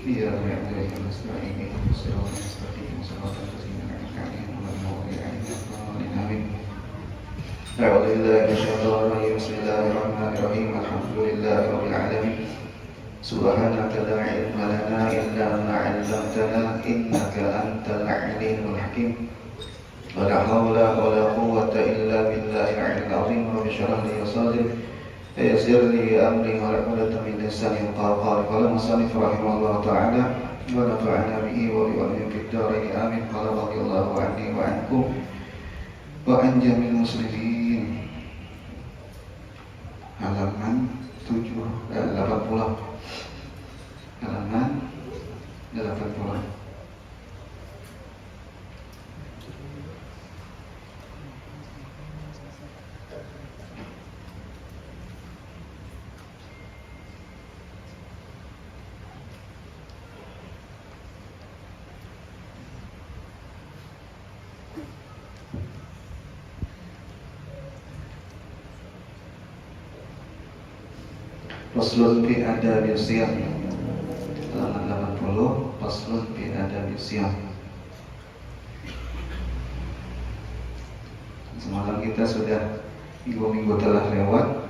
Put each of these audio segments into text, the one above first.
إياك نعبد وإياك نستعين اهدنا الصراط المستقيم صراط الذين أنعمت عليهم غير المغضوب عليهم ولا الضالين آمين. أعوذ بالله من الشيطان الرجيم بسم الله الرحمن الرحيم الحمد لله رب العالمين سبحانك لا علم لنا إلا ما علمتنا إنك أنت العليم الحكيم ولا حول ولا قوة إلا بالله العلي العظيم رب اشرح لي صدري ويسر لي أمري واحلل من لساني يفقهوا قولي قال المصنف رحمه الله تعالى ونفعنا به وبعلمه في الدارين آمين قال رضي الله عني وعنكم وعن جميع المسلمين. Halaman 80 halaman 80. Faslun fi adabil siyam. Halaman 80. Faslun fi adabil siyam. Semalam kita sudah minggu-minggu telah lewat.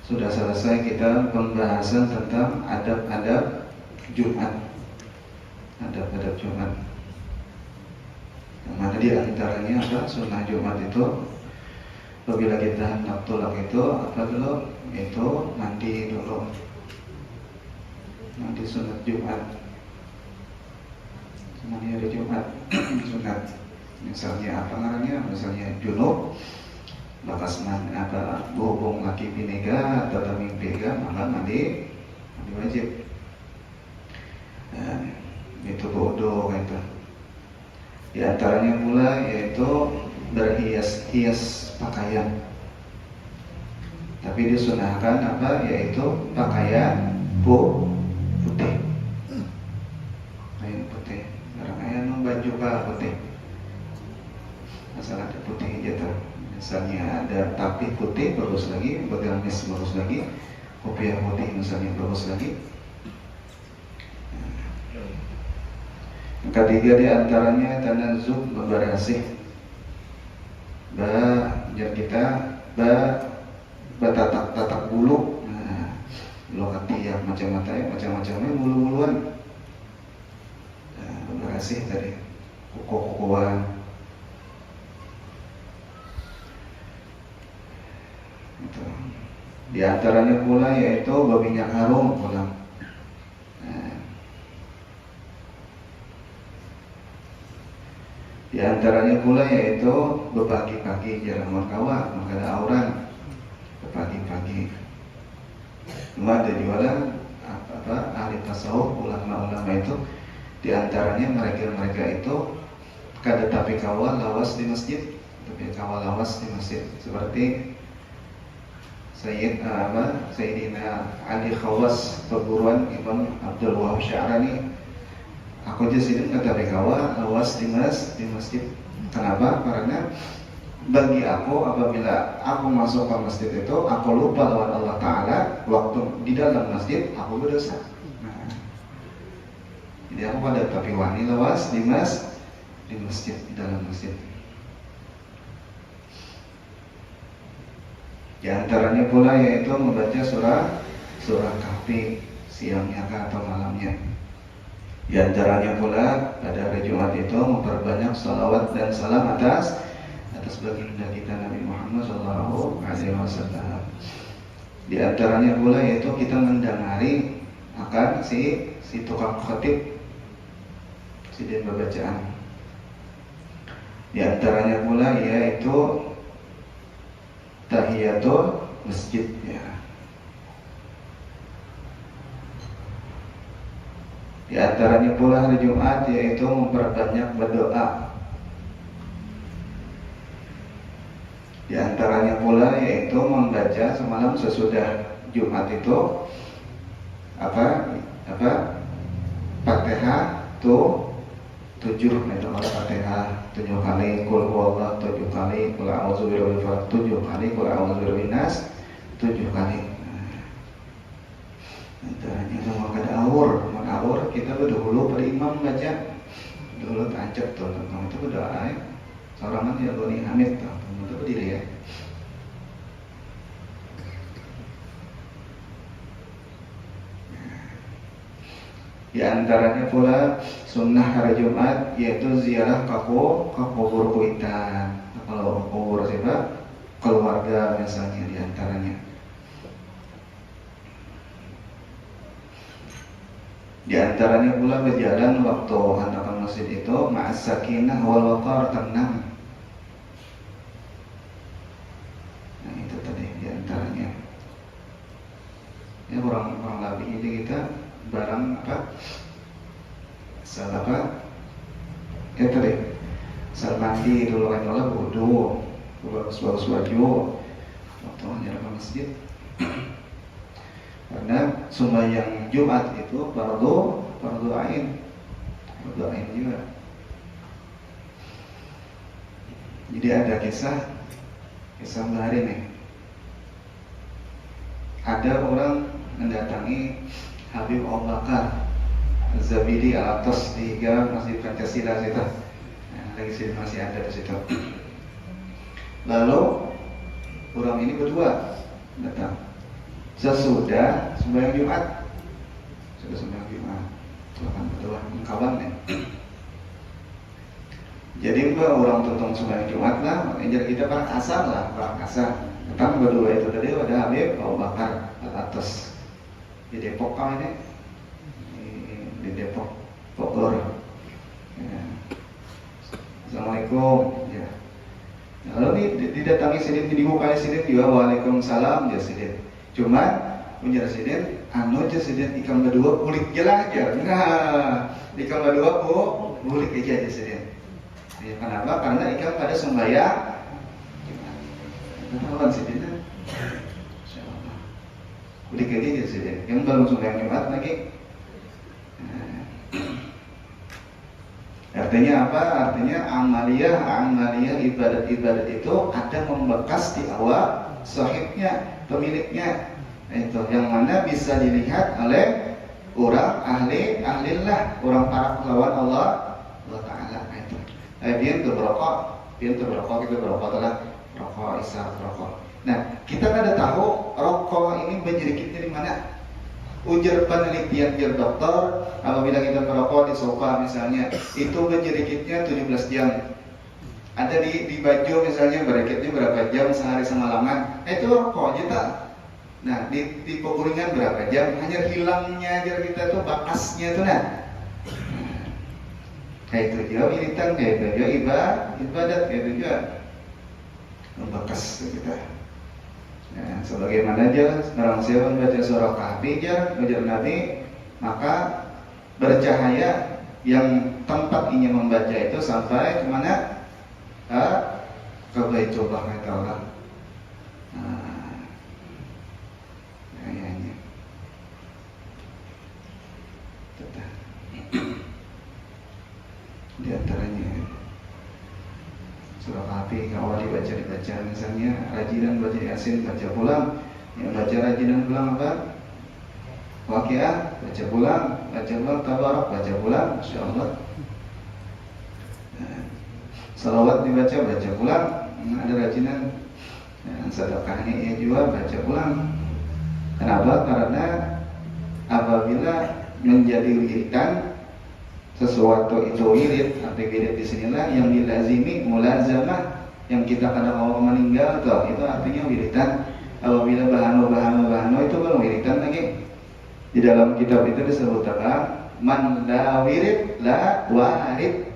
Sudah selesai kita pembahasan tentang adab-adab Jumat. Adab-adab Jumat. Yang mana di antaranya apa? Sunnah Jumat itu apabila kita hendak tolak itu apa dulu? Itu mandi dulu, mandi sunat Jumat, mandi hari Jumat sunat. Misalnya apa namanya? Misalnya junub, bakas apa berhubung laki binega atau mimpi maka mandi wajib. Nah, itu bodoh gitu. Di antaranya pula yaitu berhias-hias pakaian. Tapi disunahkan apa? Yaitu pakaian putih. Pakaian putih. Orang ayah baju putih. Masalah ada putih gitu. Misalnya ada tapih putih bagus lagi, begamis bagus lagi, kopiah putih misalnya bagus lagi. Yang ketiga di antaranya tanazzuh bebersih. Yang kita batatak bulu. Nah, bulu ketiak macam-macamnya bulu-buluan. Nah, bebersih tadi. Kuku-kukuan. Itu. Di antaranya pula yaitu berminyak harum pula. Nah, di antaranya pula yaitu berpagi-pagi jarang berkawan, maka ada aurat berpagi-pagi. Cuma ada juga ahli tasawuf, ulama-ulama itu di antaranya mereka itu kada tapi kawal lawas di masjid, tapi kawal lawas di masjid seperti Sayyidina Ali Khawas perguruan Imam Abdul Wahab Sya'rani. Aku aja sini kata kawa lawas di masjid. Kenapa? Karena bagi aku apabila aku masuk ke masjid itu aku lupa lawan Allah Ta'ala waktu di dalam masjid aku berdosa. Nah, jadi aku pada tapi wani lawas di masjid, di dalam masjid. Di antaranya pula yaitu membaca surah Kahfi siangnya atau malamnya. Di antaranya pula pada hari Jumat itu memperbanyak salawat dan salam atas baginda kita Nabi Muhammad SAW. Di antaranya pula yaitu kita mendengari akan si tukang khatib, si dan bacaan. Di antaranya pula yaitu tahiyatul masjid ya. Di antaranya pula hari Jumat yaitu memperbanyak berdoa. Di antaranya pula yaitu membaca semalam sesudah Jumat itu Fatihah tuh 7 itu Al-Fatihah 7 kali, Qul huwallah 7 kali, Qul a'udzu birabbil falaq 7 kali, Qul a'udzu birabbin nas 7 kali. Antaranya semua kada awur kita berdahulu pada imam baca dulu tancap tuh tentang itu berdoa ya seorang ya Goni Hamid tuh itu berdiri ya. Di antaranya pula sunnah hari Jumat yaitu ziarah ke kubur kuitan. Kalau kubur siapa? Keluarga misalnya di antaranya. Di antaranya pula berjalan waktu hendak ke masjid itu ma'as sakinah wal waqar, tenang. Nah itu tadi di antaranya. Ya kurang lebih ini kita barang apa? Asal apa? Ya tadi. Asal mandi dulu kan olah wudu, bagus baju. Waktu hanya ke masjid. Karena sembahyang Jumat itu fardu ain juga. Jadi ada kisah menarik nih. Ada orang mendatangi Habib Abu Bakar Zabidi Al-Atas di Masjid Pancasila situ. Nah, lagi masih ada di situ. Lalu orang ini berdua datang. Sesudah sembahyang Jumat, Tuhan betul kawan ya. Jadi orang tentang sembahyang Jumat lah, makanya kita perang asar. Tentang berdua itu tadi ada Habib Abu Bakar Al-Atas di Depok kan ini, di Depok Bogor. Ya. Assalamualaikum. Ya. Lalu didatangi sidin, dibuka sidin juga waalaikumsalam ya sidin. Cuma punya residen, residen ikam kedua kulit jelas aja. Nah, ikam kedua kulit aja residen. Ya, kenapa? Karena ikam pada sembahyang. Kenapa residenya? Insyaallah. Kulit aja residen. Yang belum sembahyang Jumat lagi. Nah. Artinya apa? Artinya amaliyah ibadat itu ada membekas di awal sahibnya, pemiliknya. Itu yang mana bisa dilihat oleh orang ahlillah, orang para lawan Allah Taala. Itu. Dia berrokok kita berrokok telah rokok isap rokok. Nah kita kan ada tahu rokok ini menjadi di mana? Ujar penelitian dokter, apabila kita merokok di sofa misalnya, itu menjadi 17 jam. Ada di baju misalnya berakitnya berapa jam sehari semalaman, itu rokok kita. Nah di pekuringan berapa jam, hanya hilangnya aja kita tuh bakasnya tuh kayak itu juga wiritan, kayak itu juga ibadat, kayak itu juga membekas kita. Nah, sebagaimana aja orang siapa membaca surah Kahfi ujar Nabi, maka bercahaya yang tempat ingin membaca itu sampai kemana? Ke Baitullah Allah. Kayaknya. Di antaranya surah Kahfi kalau dibaca misalnya rajinan baca Yasin baca pulang, yang baca rajinan pulang apa? Waqiah baca pulang Tabarak baca pulang, insyaallah. Salawat dibaca pulang, ada rajinan. Sedekahnya ia juga baca pulang. Kenapa? Karena apabila menjadi wiridan sesuatu itu wirid, arti wirid di sinilah yang dilazimi mulazamah, yang kita kadang orang meninggal tuh, itu artinya wiridan. Apabila bahano itu kan wiridan lagi. Di dalam kitab itu disebutkan man la wirid la warid.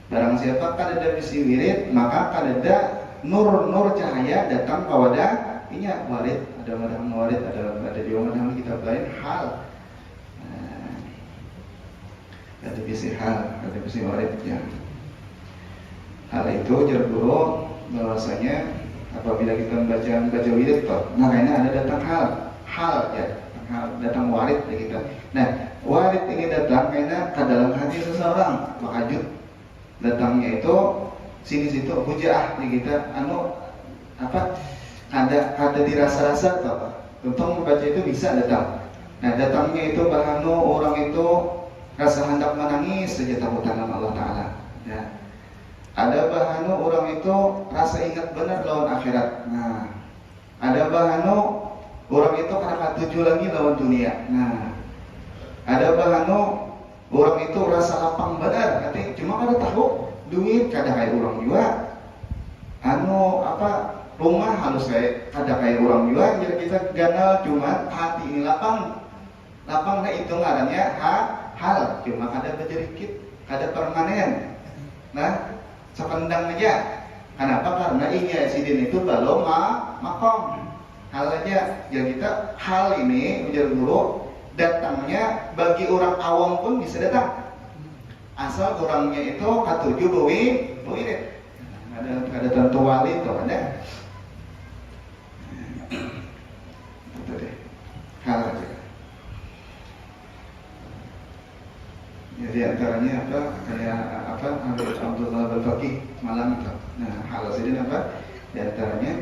Barang siapa kadada bisi wirid, maka kadada nur cahaya datang kepada inya warid. Ada madham warid, ada di madham kitab lain hal. Ada bisi hal, ada bisi warid ya. Hal itu jerguru bahwasanya apabila kita membaca wirid toh, nah karena ada datang hal ya, datang warid dari kita. Nah, warid ini datang karena ke dalam hati seseorang, makajud datangnya itu sini situ hujaah di kita ada dirasa-rasa atau apa. Tentu membaca itu bisa datang. Nah, datangnya itu bahano orang itu rasa hendak menangis saja takutan sama Allah Ta'ala ya. Ada bahanu orang itu rasa ingat benar lawan akhirat. Nah, ada bahanu orang itu karena tuju lagi lawan dunia. Nah, ada bahanu orang itu rasa lapang benar, nanti cuma kada tahu duit kada kayak orang juga. Anu apa rumah halus kayak kada kayak orang juga. Jadi kita ganal cuma hati ini lapang. Lapang nah itu ngarannya hal cuma kada berjerikit, kada permanen. Nah, sependang aja. Kenapa? Karena ini sidin itu belum makom. Hal aja. Jadi kita hal ini menjadi guru datangnya bagi orang awam pun bisa datang. Asal orangnya itu katuju buirit. Ada tentu wali itu ada. Itu deh. Hal aja. Jadi antaranya apa? Kayak apa? Habib Abdullah Al-Faqih malam itu. Nah, hal sidin apa? Di antaranya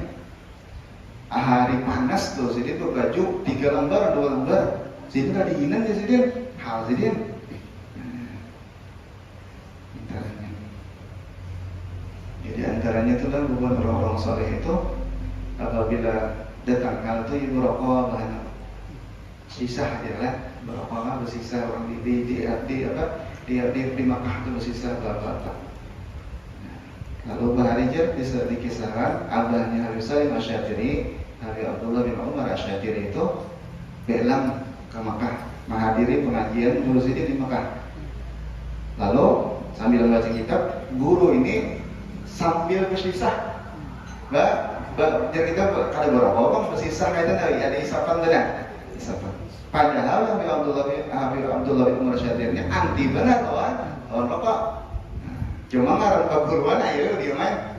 hari panas tuh sidin tuh baju 3 lembar 2 lembar. Sidin tadi hinan ya sidin. Hal sidin. Antaranya. Jadi antaranya itu kan bukan orang-orang soleh itu apabila datang hal itu ibu rokok bahan sisa aja lah. Berapa bersisa orang di Makkah itu bersisa berapa. Lalu Baharijar bisa dikisahkan abahnya Habib Salim Asy'atiri, Habib Abdullah bin Umar Asy'atiri itu belang ke Makkah menghadiri pengajian Guru Sidin di Makkah. Lalu sambil membaca kitab, guru ini sambil bersisah. Jadi kita kada berapa orang bersisah kaitan ada isapan dan isapan. Padahal Habib Abdullah bin Umar Asy'atiri anti benar kawan rokok. Cuma ngaran keguruan ayo dia main.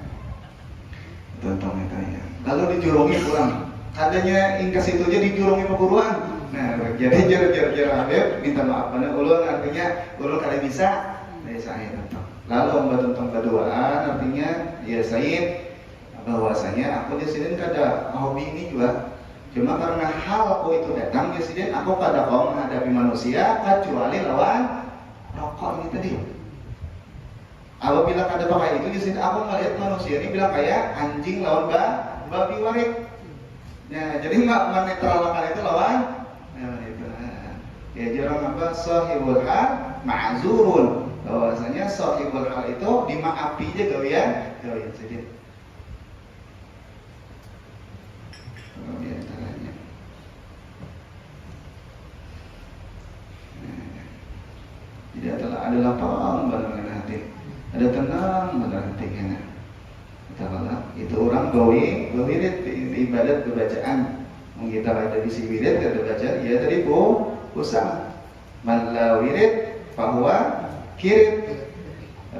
Tentang itu ya. Lalu dijurungi kurang. Adanya ingkas itu aja dijurungi perguruan. Nah, jadi jar Habib minta maaf karena ulun artinya ulun kada bisa. Saya tentang. Lalu tentang berdoaan artinya ya Said bahwasanya aku di sini kada hobi ini juga. Cuma karena hal aku itu datang di sini aku kada mau menghadapi manusia kecuali lawan rokok ini tadi. Apabila kada pakai itu di sini aku melihat manusia ini bilang kayak anjing lawan babi warik. Ya, jadi menetralkan itu lawan itu. Ya jarang apa sahibul hal ma'zurun. Bahwasanya sahibul hal itu dimaafi aja gawian sedih. Jadi ada lapang benar hati, ada tenang benar hatinya. Itu orang wirid ibadat kebacaan. Kita ada di si wirid kita baca, ya tadi usang. Malla wirid bahwa kirit.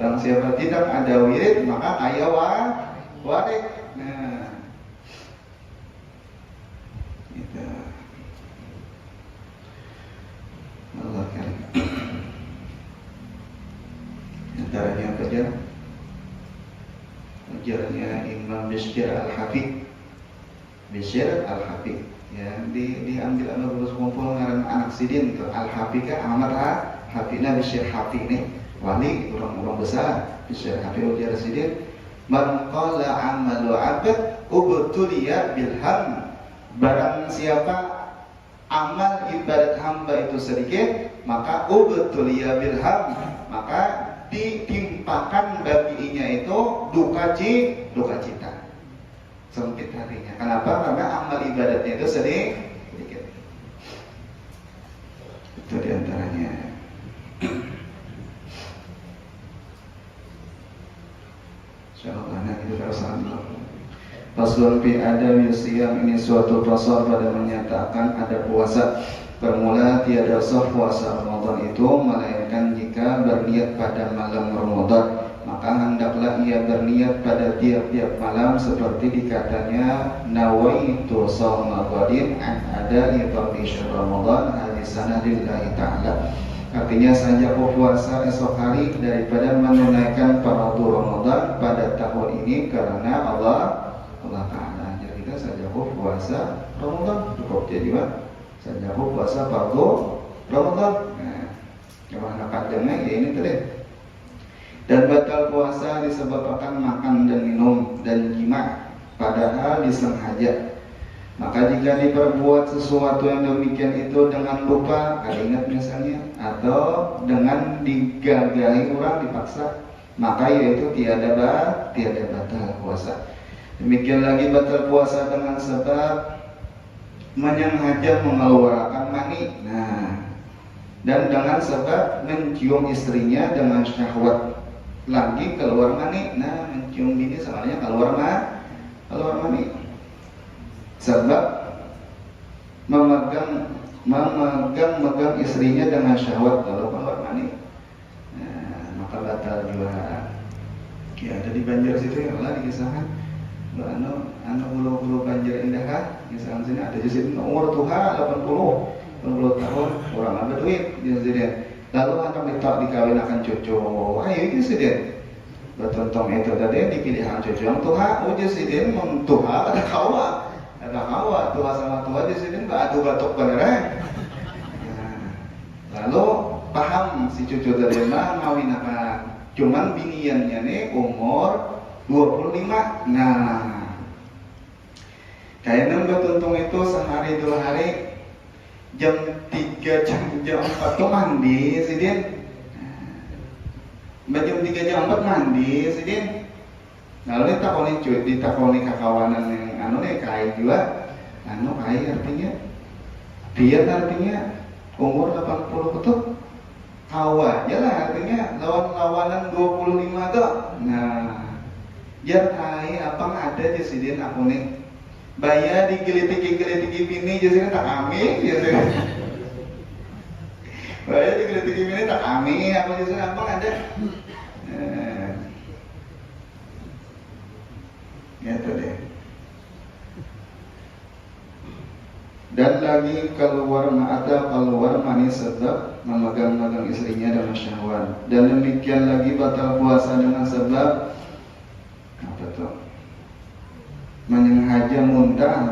Orang siapa tidak ada wirid maka kaya warik. Nah, itu. Allah karim. Antaranya apa dia? Ujarnya Imam Bishr Al-Hafid. Bishr Al-Hafid. Ya, diambil anak kumpul ngaran anak sidin itu Al-Hafid kan Ahmad Hafidna Bishr Hafid nih. Wali orang-orang besar Bishr Hafid ujar sidin. Man qala amalu 'abd ubtuliya bilham. Barang siapa amal ibadat hamba itu sedikit, maka ubtuliya bilham, maka ditimpakan baginya itu duka cita, sempit hatinya. Kenapa? Karena amal ibadatnya itu sedikit. Itu diantaranya. Insyaallah nanti kita usahakan dulu. Faslun fi adami siyam, ini suatu pasal pada menyatakan ada puasa. Bermula tiada sah puasa Ramadan itu melainkan jika berniat pada malam Ramadan, maka hendaklah ia berniat pada tiap-tiap malam seperti dikatanya nawaitu shauma ghadin an ada'i fardhi Ramadan hadisanah lillahi ta'ala. Artinya saja puasa esok hari daripada menunaikan fardu Ramadan pada tahun ini karena Allah Ta'ala. Jadi kita saja puasa Ramadan cukup jadi saja puasa fardu Ramadan. Nah, Karena panjangnya ya ini tadi. Dan batal puasa disebabkan makan dan minum dan jima padahal disengaja. Maka jika diperbuat sesuatu yang demikian itu dengan lupa, ada ingat misalnya, atau dengan digagahi orang dipaksa, maka yaitu tiada batal puasa. Demikian lagi batal puasa dengan sebab menyengaja mengeluarkan mani. Nah, dan dengan sebab mencium istrinya dengan syahwat lagi keluar mani. Nah, mencium bini sebenarnya keluar mani. Sebab memegang istrinya dengan syahwat kalau keluar mani, nah, maka batal juga. Ya ada di Banjar situ ya Allah dikisahkan. Anu bulu Banjar indah kan? Kisahkan sini ada jadi umur tuha 80 tahun orang ada duit jadi. Lalu anak minta dikawinkan cucu. Ayo itu sih dia. Betontong itu tadi dipilihan cucu yang tuha, uji sih dia tuha ada kawa tua sama tua di sini nggak adu batuk beneran. Lalu paham si cucu tadi mah ngawin apa? Cuman biniannya nih umur 25. Nah, kayaknya betuntung itu sehari 2 hari jam 3 jam 4 tuh mandi si Din. Jam 3 jam 4 mandi si Din. Lalu ditakoni kakawanan yang anu nih kai juga. Anu kai artinya dia artinya umur 80 betul. Kawa aja lah artinya lawan-lawanan 25 tuh. Nah, jar kai apang ada di sidin aku nih. Bayar digelitiki bini jadi tak kami jadi. Bayar digelitiki bini tak kami aku jadi apang ada. Gitu deh. Dan lagi keluar mani sebab memegang istrinya dengan syahwat. Dan demikian lagi batal puasa dengan sebab apa tuh? Menyengaja muntah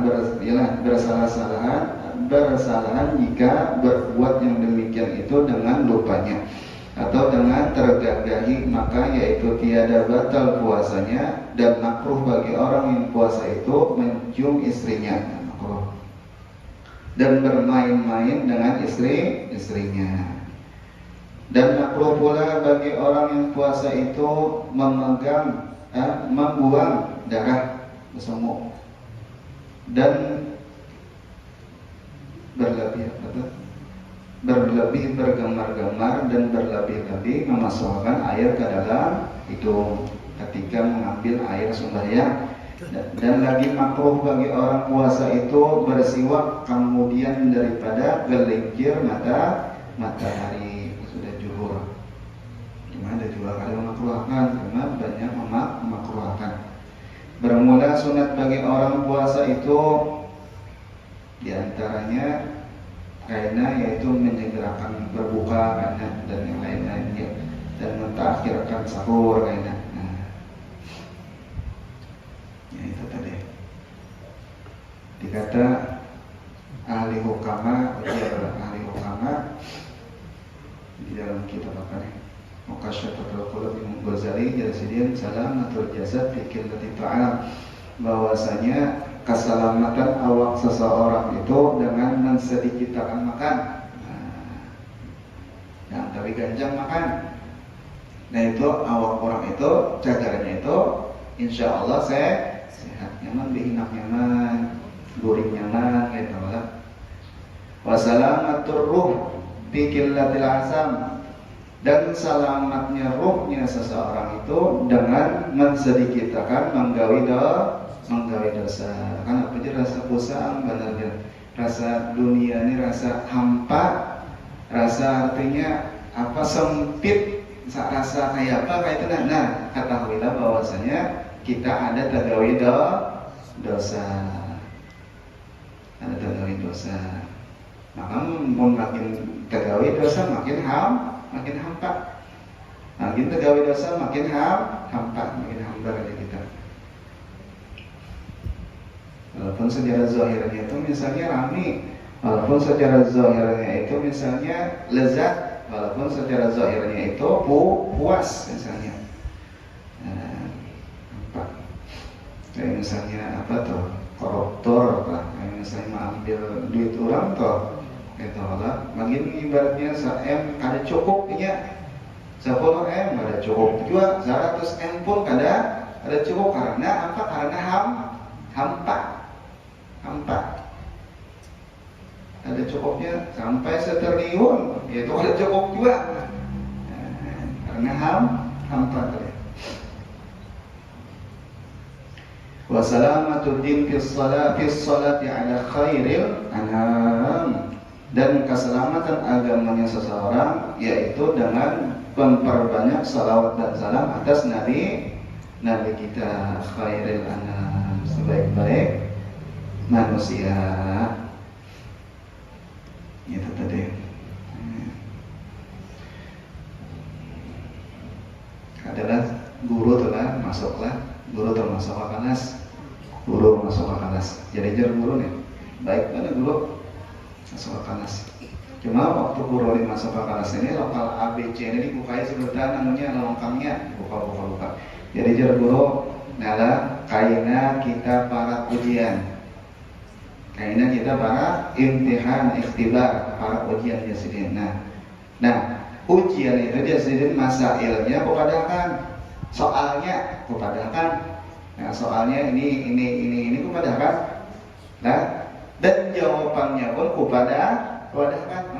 bersalahan jika berbuat yang demikian itu dengan lupanya atau dengan tergagahi, maka yaitu tiada batal puasanya dan makruh bagi orang yang puasa itu mencium istrinya dan bermain-main dengan istrinya. Dan makruh pula bagi orang yang puasa itu membuang darah semua dan berlebih bergemar-gemar dan berlebih-lebih memasukkan air ke dalam hidung ketika mengambil air sembahyang. Dan lagi makruh bagi orang puasa itu bersiwak kemudian daripada gelincir matahari sudah zuhur. Gimana juga kalau makruhkan karena banyak memakruhkan. Bermula sunat bagi orang puasa itu diantaranya karena yaitu menyegerakan berbuka dan yang lain-lainnya dan mentakhirkan sahur karena. Ya itu tadi. Dikata ahli hukama di dalam kitab apa nih? Muqasyatatul Qulub Imam Ghazali Jalasiddin salamatul jasad fi qillati ta'am, bahwasanya keselamatan awak seseorang itu dengan mensedikitkan makan. Nah, tapi ganjang makan. Nah itu awak orang itu cagarnya itu insya Allah sehat, nyaman, bihinak nyaman, guring nyaman, gitu lah. Wasalamatur ruh fi qillatil azam, dan selamatnya ruhnya seseorang itu dengan mensedikitkan menggawi dosa. Kan apa aja rasa pusing, benar rasa dunia ini rasa hampa, rasa artinya apa sempit, rasa kayak apa kayak itu. Nah ketahuilah bahwasanya kita ada tagawi dosa, maka makin tagawi dosa makin hampa, makin tagawi dosa makin hampa, makin hambar aja kita. Walaupun secara zahirnya itu misalnya rami, walaupun secara zahirnya itu misalnya lezat, walaupun secara zahirnya itu puas misalnya. Apa? Kayak misalnya apa tuh? Koruptor apa? Kayak misalnya mengambil duit orang tuh. Gitu lah. Makin ibaratnya kada cukupnya 10 M ada cukup juga 100 M pun ada cukup karena apa? Karena hampa ada cukupnya sampai 1 triliun yaitu ada cukup juga karena hampa tadi. Wassalamatud din fis salati ala khairil anam, dan keselamatan agamanya seseorang yaitu dengan memperbanyak salawat dan salam atas Nabi kita khairil anam, sebaik-baik manusia. Itu tadi. Adalah guru telah masuklah, guru termasuk kelas, guru masuk kelas. Jadi jar guru nih, baik mana guru masuk kelas. Cuma waktu guru ini masuk kelas ini lokal ABC ini dibukai sebentar namanya lengkapnya buka. Jadi jar guru adalah kaina kita para ujian. Kaina kita para imtihan, ikhtibar, para ujian jasidin. Nah, ujian itu jasidin masailnya kupadakan, soalnya kupadakan. Nah, soalnya ini kupadakan. Nah, dan jawabannya pun kupadakan,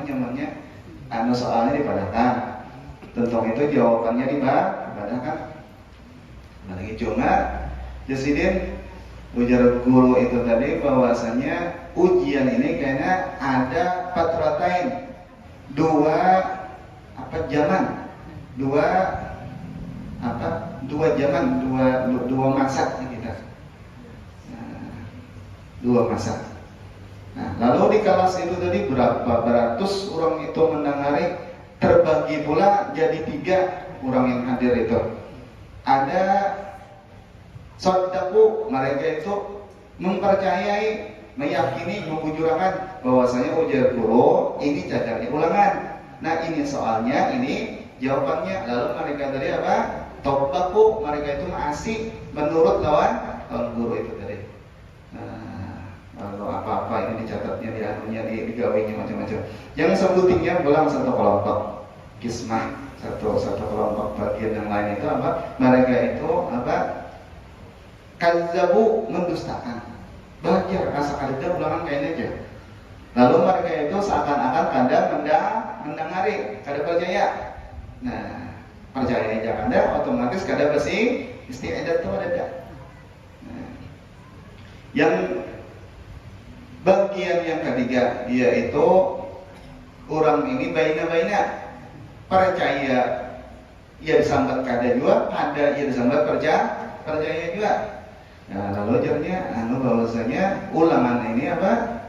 namanya soalnya dipadakan. Tentang itu jawabannya dipadakan. Lagi cuma jasidin ujar guru itu tadi bahwasanya ujian ini karena ada patratain, dua masa kita. Dua masa. Nah, lalu di kelas itu tadi berapa beratus orang itu mendengari, terbagi pula jadi 3 orang yang hadir itu. Ada Sodaku, mereka itu mempercayai, meyakini, membujurkan bahwasanya ujar guru ini cagarnya ulangan. Nah ini soalnya, ini jawabannya. Lalu mereka tadi apa? Tobaku, mereka itu masih menurut lawan guru itu tadi. Nah, lalu apa-apa ini dicatatnya, digawainya macam-macam. Yang sebelumnya pulang satu kelompok kismah, satu kelompok bagian yang lain itu apa? Mereka itu apa? Kadzabu, mendustakan. Belajar asa kada ulangan kayak aja. Lalu mereka itu seakan-akan kada mendengari, kada percaya. Nah, percaya aja kada, otomatis kada bersih istiadat itu ada. Nah, yang bagian yang ketiga, yaitu orang ini baina-baina, percaya ia disambat kada juga, ada ia disambat percaya juga. Nah, lalu jarnya bahwasanya ulangan ini apa?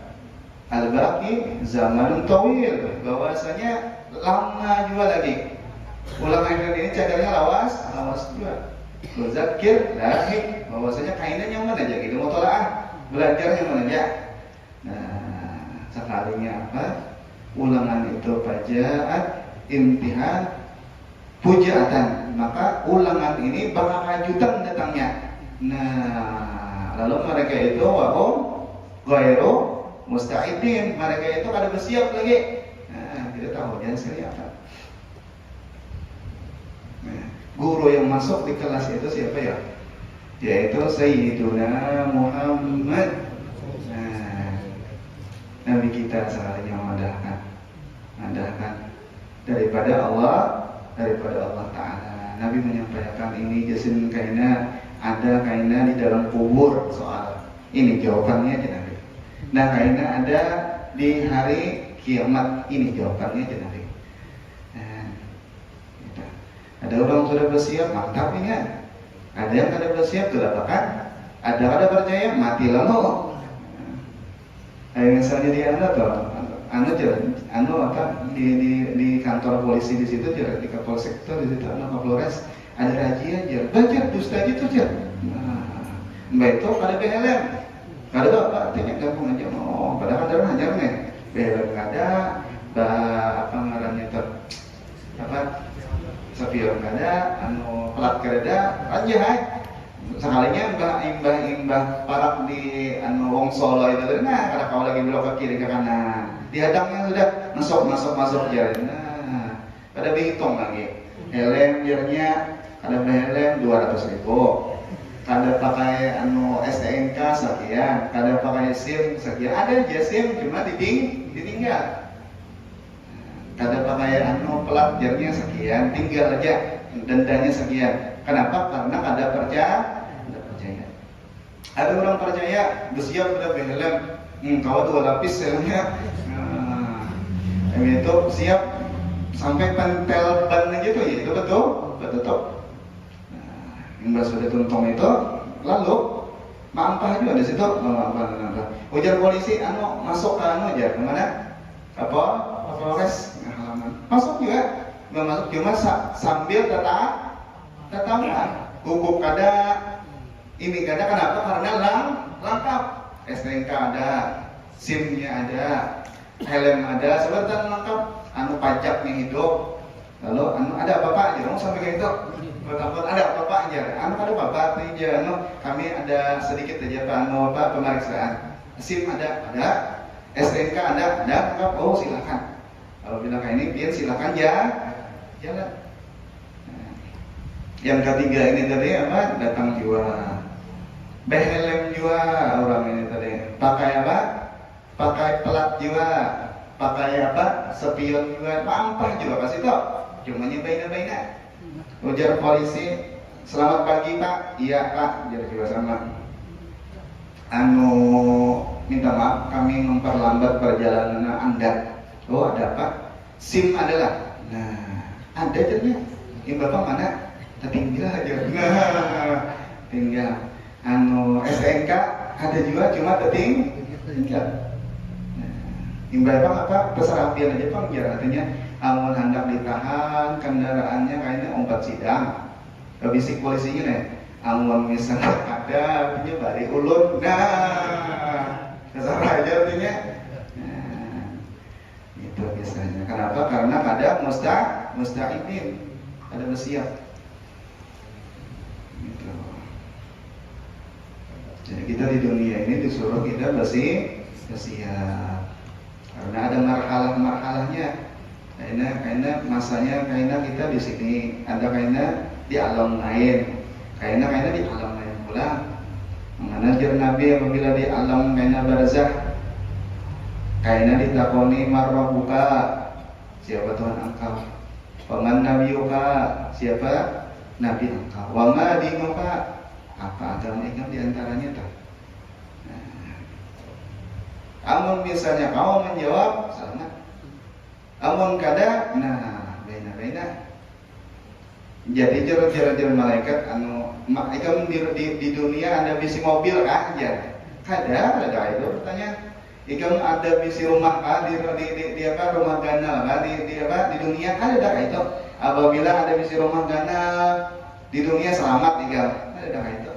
Al-baqi zamanun tawil, bahwasanya lama juga lagi. Ulangan ini cadarnya lawas juga. Zakir lahik, bahwasanya kainnya nyaman aja gitu, mutolaah, belajarnya nyaman aja. Nah, sekalinya apa? Ulangan itu pajaat, imtihan, pujaatan, maka ulangan ini bakal kajutan datangnya. Nah, lalu mereka itu wahum ghairu musta'idin, mereka itu kada bersiap lagi. Nah, kita tahu jangan sekali apa. Nah, guru yang masuk di kelas itu siapa ya? Yaitu Sayyiduna Muhammad. Nah, Nabi kita sekalinya memandahkan daripada Allah Ta'ala. Nabi menyampaikan ini jasin kaina, ada kaina di dalam kubur, soal ini jawabannya aja Nabi. Nah kaina ada di hari kiamat, ini jawabannya aja Nabi. Nah, gitu. Ada orang sudah bersiap, mantap ini ya. Ada yang kada bersiap, gelabakan. Ada kada percaya, mati lalu. Misalnya di di kantor polisi di situ, di Kapolsek itu di situ, Kapolres, ada razia aja, belajar dusta aja tuh aja. Mbak itu kada BLM, kada tuh apa artinya gampang aja. Padahal ada hajar nih, BLM kada, apa ngarannya tuh anu pelat kereda aja hai. Sekalinya imbah parak di anu wong Solo itu nah kada kau lagi belok ke kiri ke kanan. Dihadangnya sudah masuk jalan. Nah, kada dihitung lagi. Helm jarnya ada helm 200.000. Kada pakai anu STNK sekian, kada pakai SIM sekian. Ada aja SIM cuma ditinggal. Kada pakai anu pelat jarnya sekian, tinggal aja dendanya sekian. Kenapa? Karena kada percaya. Ada orang percaya bersiap sudah helm, kau 2 lapis helmnya. Itu siap sampai pentel ban aja tuh, ya itu betul. Imbas sudah tuntung itu, lalu mampah juga di situ. Ujar polisi, masuk ke aja kemana? Apa? Polres halaman. Masuk juga, masuk cuma sambil tetahuan. Gugup kada, ini kada kenapa? Karena lengkap. STNK ada, SIM-nya ada, helm ada, sebentar lengkap. Pajaknya hidup. Lalu ada bapak aja dong sampai kayak itu. Takut ada bapak aja. Ada bapak aja. Kami ada sedikit aja Pak pemeriksaan. SIM ada, STNK ada, lengkap. Oh silakan. Kalau bilang kayak ini, pian silakan jalan. Yang ketiga ini tadi apa? Datang jua. Helm jua orang ini tadi. Pakai apa? Pakai pelat jua. Pakai apa? Spion juga. Mampah juga pas itu. Cuma nyebaina. Ujar polisi, selamat pagi Pak. Iya Pak, ujar juga sama. Minta maaf, kami memperlambat perjalanan Anda. Oh ada Pak? SIM adalah. Nah, ada jadinya. Ini Bapak mana? Tinggal aja. Nah, tinggal. STNK ada juga, cuma tinggal. Imbal Bang apa? Peserapian aja Bang, ya artinya amun hendak ditahan kendaraannya kayaknya obat sidang. Bisik polisinya nih, amun misalnya ada punya bari ulun, nah dasar aja artinya. Nah, itu biasanya. Kenapa? Karena kadang musta'idin, ada bersiap. Gitu. Jadi kita di dunia ini disuruh kita bersiap. Karena ada marhalah-marhalahnya. Karena masanya kita di sini, ada di alam lain. Karena di alam lain pula. Mengajar Nabi apabila di alam barzah. Karena ditakoni marwabuka, siapa Tuhan engkau? Waman nabiyuka, siapa Nabi engkau? Wama dinuka, apa agama engkau diantaranya tak? Amun misalnya kau menjawab selamat. Amun kada, nah bena. Jadi jar malaikat ikam di dunia ada bisi mobil kah? Ya. Kada itu pertanyaan. Ikam ada bisi rumah kah di rumah ganal kah di dunia ada itu. Apabila ada bisi rumah ganal di dunia selamat ikam. Ada itu.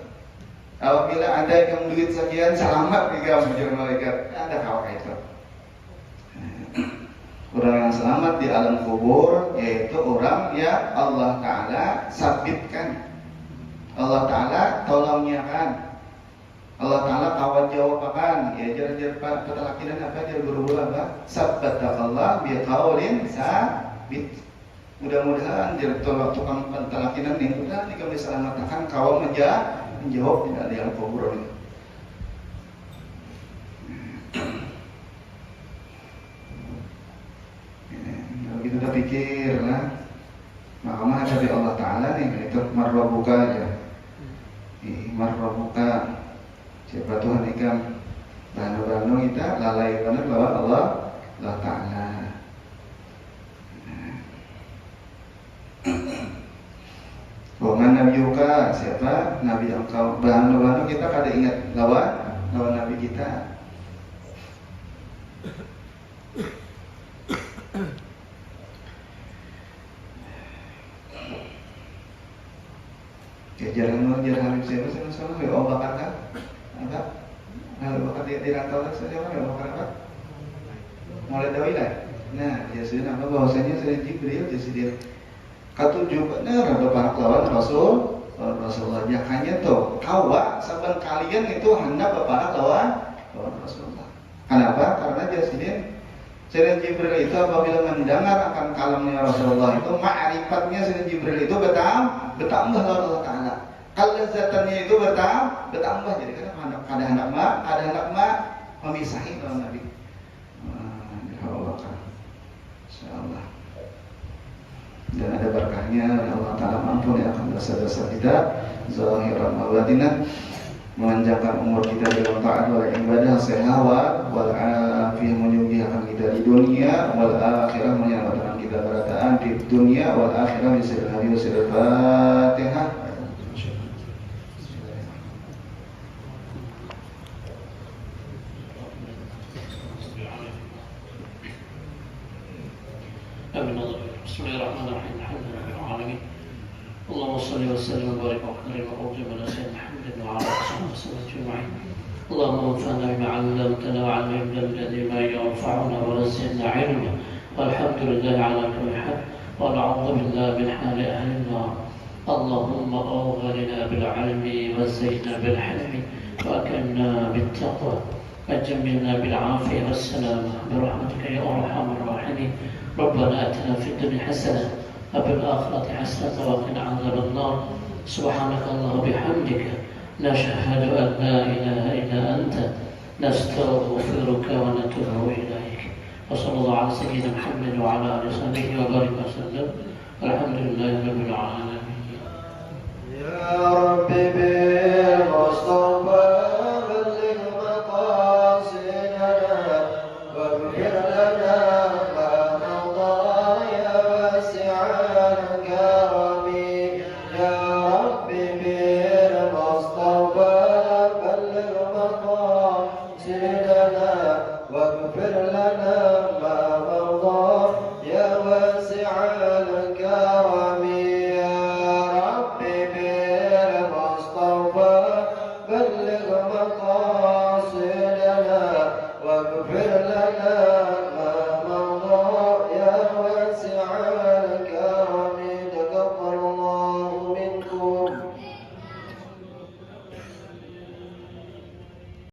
Apabila ada yang duit sekian selamat juga menjadi malaikat, ada kau itu. Orang yang selamat di alam kubur yaitu orang yang Allah Ta'ala sabitkan, Allah Ta'ala tolongnya kan, Allah Ta'ala kawan jawabakan. Ya jar petalakinan apa jar guru-guru apa? Sabbataqallah biqaulin sabit. Mudah-mudahan jar tukang petalakinan nih udah nih kami selamatkan kawan menjawab tidak di alam kubur ini. Kalau kita udah pikir lah, maka dari Allah Ta'ala nih itu marwabuka aja. Marwabuka, siapa Tuhan ikam? Banu kita lalai benar bahwa Allah Ta'ala. Waman nabiyuka, siapa nabi engkau? Banu kita kada ingat lawan nabi kita. Jalan Habib siapa sama Abu Bakar kan? Apa? Abu Bakar di rantau saja Abu Bakar apa? Mulai Dawilah. Nah, dia sudah apa bahwasanya saya Jibril dia Katujuh bener bapak lawan Rasulullah jakanya tuh kawa saban kalian itu hendak bapak lawan Rasulullah. Kenapa? Karena Sayyidina Jibril itu apabila mendengar akan kalamnya Rasulullah itu ma'rifatnya Sayyidina Jibril itu bertambah lawan Allah Ta'ala. Kelezatannya itu bertambah. Jadi kan ada hendak memisahi kalau Nabi. Insyaallah. Dan ada berkahnya Allah Ta'ala ampuni akan dosa-dosa kita zahiran wa batinan, memanjangkan umur kita dalam taat wal ibadah sehat wal afiyah, menyembuhkan kita di dunia wal akhirah, menyelamatkan kita berataan di dunia wal akhirah. Bismillahirrahmanirrahim. Fatihah. Bismillahirrahmanirrahim. Alhamdulillahirrahmanirrahim. Allahumma salli wa sallim wa barik wa akrim wa qawli wa nasihat Muhammadin wa ala alihi wa sallam ajma'in. Allahumma anfa'na bima 'allamtana wa 'allimna alladhi ma yanfa'una wa zidna 'ilma. Walhamdulillahi 'ala kulli hal wa na'udzu billahi min hali ahli an-nar. Allahumma awghilna bil 'ilmi wa zayyinna bil hilmi wa akrimna bit taqwa وجملنا بالعافية والسلامة برحمتك يا أرحم الراحمين. ربنا آتنا في الدنيا حسنة وفي الآخرة حسنة وقنا عذاب النار. سبحانك اللهم وبحمدك نشهد أن لا إله إلا أنت نستغفرك ونتوب إليك. وصلى الله على سيدنا محمد وعلى آله وصحبه وبارك وسلم. الحمد لله رب العالمين. يا رب